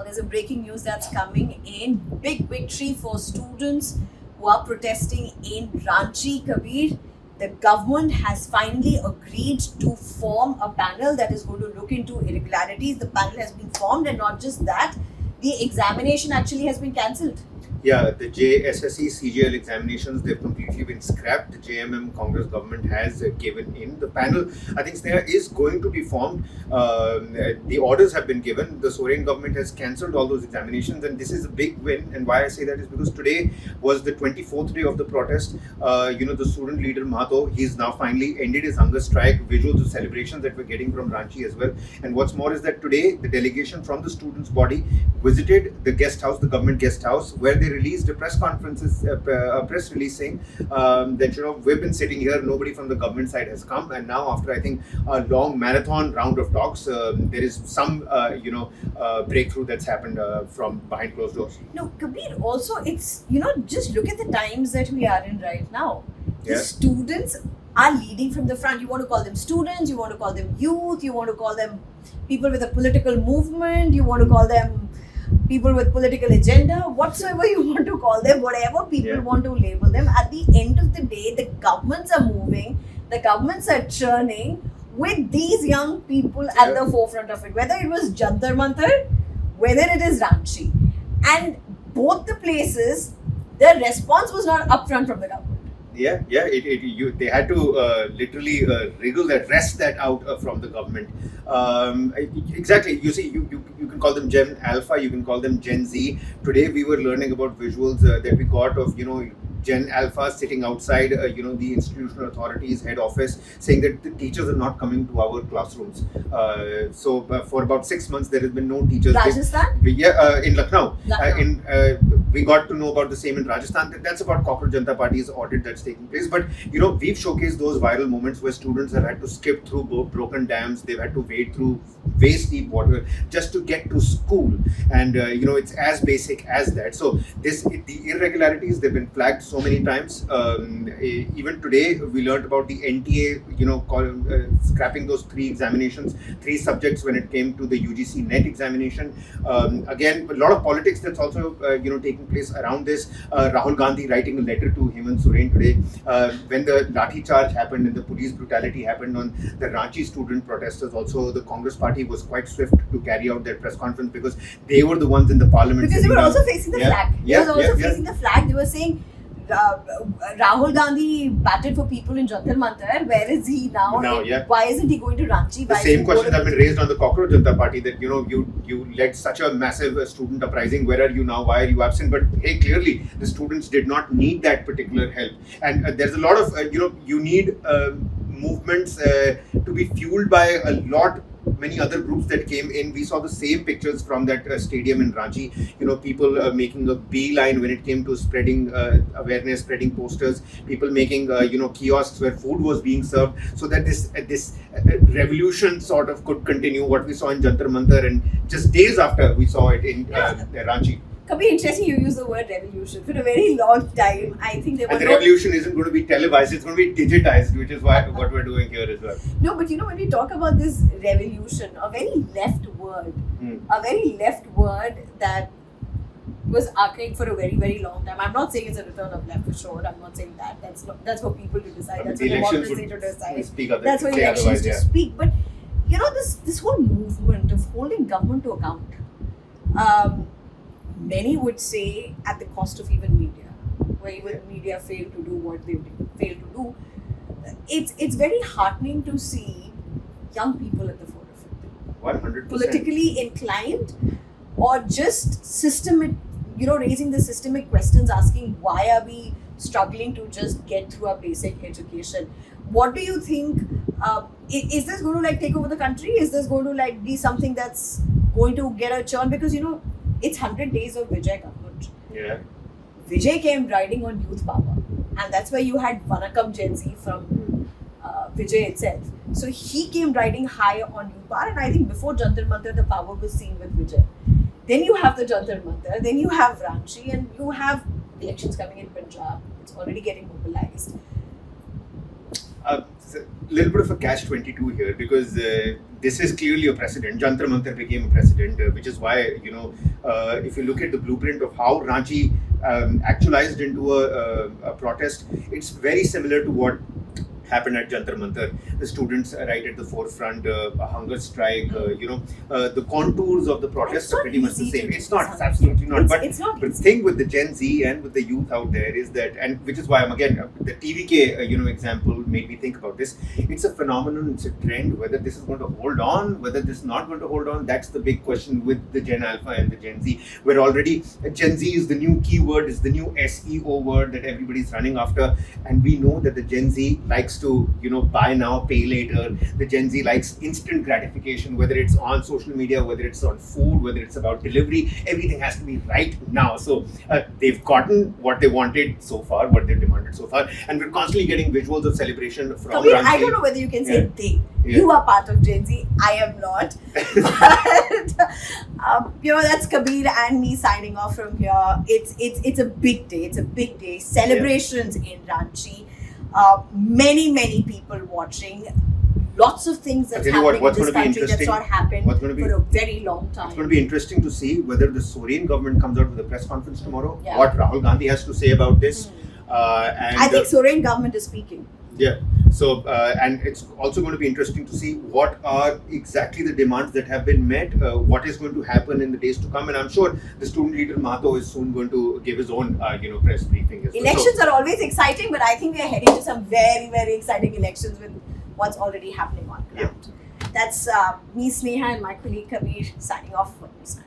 there's a breaking news that's coming in. Big victory for students who are protesting in Ranchi, Kabir. The government has finally agreed to form a panel that is going to look into irregularities. The panel has been formed, and not just that, the examination actually has been cancelled. Yeah, the JSSC-CGL examinations, they've completely been scrapped. The JMM Congress government has given in. The panel, I think, there is going to be formed. The orders have been given. The Soren government has cancelled all those examinations, and this is a big win. And why I say that is because today was the 24th day of the protest. The student leader Mahto, he's now finally ended his hunger strike. Visuals of celebrations that we're getting from Ranchi as well. And what's more is that today the delegation from the students' body visited the guest house, the government guest house, where they released a press release saying that we've been sitting here, nobody from the government side has come, and now after I think a long marathon round of talks, there is some breakthrough that's happened from behind closed doors. No, Kabir, also it's just look at the times that we are in right now. The students are leading from the front. You want to call them students, you want to call them youth, you want to call them people with a political movement, you want to call them people with political agenda, whatsoever you want to call them, whatever people want to label them. At the end of the day, the governments are moving, the governments are churning with these young people at the forefront of it. Whether it was Jantar Mantar, whether it is Ranchi. And both the places, the response was not upfront from the government. They had to literally wriggle that, wrest that out from the government. Exactly. You see, you can call them Gen Alpha, you can call them Gen Z. Today we were learning about visuals that we got of Gen Alpha sitting outside the institutional authorities head office saying that the teachers are not coming to our classrooms. So for about 6 months there has been no teachers. Rajasthan? In Lucknow. We got to know about the same in Rajasthan. That's about Cockroach Janata Party's audit that's taking place. But we've showcased those viral moments where students have had to skip through broken dams. They've had to wade through waist deep water just to get to school. And it's as basic as that. So the irregularities, they've been flagged so many times. Even today we learned about the NTA scrapping those 3 examinations, 3 subjects when it came to the UGC NET examination. Again, a lot of politics that's also taking place around this. Rahul Gandhi writing a letter to Hemant Soren today when the lathi charge happened and the police brutality happened on the Ranchi student protesters. Also, the Congress party was quite swift to carry out their press conference because they were the ones in the parliament. Because they were also facing the flag. They were also facing the flag. They were saying Rahul Gandhi batted for people in Jantar Mantar. Where is he now? Why isn't he going to Ranchi? The same questions have been raised on the Cockroach Janata Party that you led such a massive student uprising. Where are you now? Why are you absent? But hey, clearly the students did not need that particular help. And there's a lot of you need movements to be fueled by many other groups that came in. We saw the same pictures from that stadium in Ranchi. People making a beeline when it came to spreading awareness, spreading posters. People making kiosks where food was being served, so that this revolution sort of could continue. What we saw in Jantar Mantar, and just days after we saw it in Ranchi. Kabir, interesting you use the word revolution. For a very long time, I think there was the revolution isn't going to be televised, it's going to be digitized, which is what we're doing here as well. No, but when we talk about this revolution, a very left word that was archaic for a very, very long time. I'm not saying it's a return of left for sure. I'm not saying that. That's for people to decide. That's for democracy to decide. That's for elections to speak. But this whole movement of holding government to account, many would say at the cost of even media, where even media fail to do what they fail to do. It's very heartening to see young people at the forefront. 100%. Politically inclined, or just systemic, raising the systemic questions, asking why are we struggling to just get through our basic education. What do you think? Is this going to take over the country? Is this going to be something that's going to get a churn? Because it's 100 days of Vijay government. Yeah. Vijay came riding on youth power, and that's why you had Vanakkam Gen Z from Vijay itself. So he came riding high on youth power, and I think before Jantar Mantar the power was seen with Vijay. Then you have the Jantar Mantar, then you have Ranchi, and you have elections coming in Punjab. It's already getting mobilized. It's a little bit of a catch-22 here because this is clearly a precedent. Jantar Mantar became a precedent, which is why, if you look at the blueprint of how Ranchi actualized into a protest, it's very similar to what happened at Jantar Mantar. The students are right at the forefront, a hunger strike, the contours of the protest are pretty much the same. It's not, it's absolutely not. But the thing with the Gen Z and with the youth out there is that, and which is why I'm again, the TVK, example made me think about this. It's a phenomenon, it's a trend. Whether this is going to hold on, whether this is not going to hold on, that's the big question with the Gen Alpha and the Gen Z. Where already Gen Z is the new keyword, is the new SEO word that everybody's running after. And we know that the Gen Z likes to buy now, pay later. The Gen Z likes instant gratification, whether it's on social media, whether it's on food, whether it's about delivery. Everything has to be right now. So they've gotten what they wanted so far, what they've demanded so far, and we're constantly getting visuals of celebration from Kabir, Ranchi. I don't know whether you can say they. Yeah. You are part of Gen Z. I am not. But that's Kabir and me signing off from here. It's a big day. It's a big day. Celebrations in Ranchi. Many people watching. Lots of things that's happening in this country that's not happened for a very long time. It's going to be interesting to see whether the Soren government comes out with a press conference tomorrow. Yeah. What Rahul Gandhi has to say about this. And I think Soren government is speaking. Yeah. So, and it's also going to be interesting to see what are exactly the demands that have been met, what is going to happen in the days to come. And I'm sure the student leader Mahto is soon going to give his own, press briefing as well. Elections are always exciting, but I think we are heading to some very, very exciting elections with what's already happening on ground. That's me, Sneha, and my colleague Kabir signing off for News9.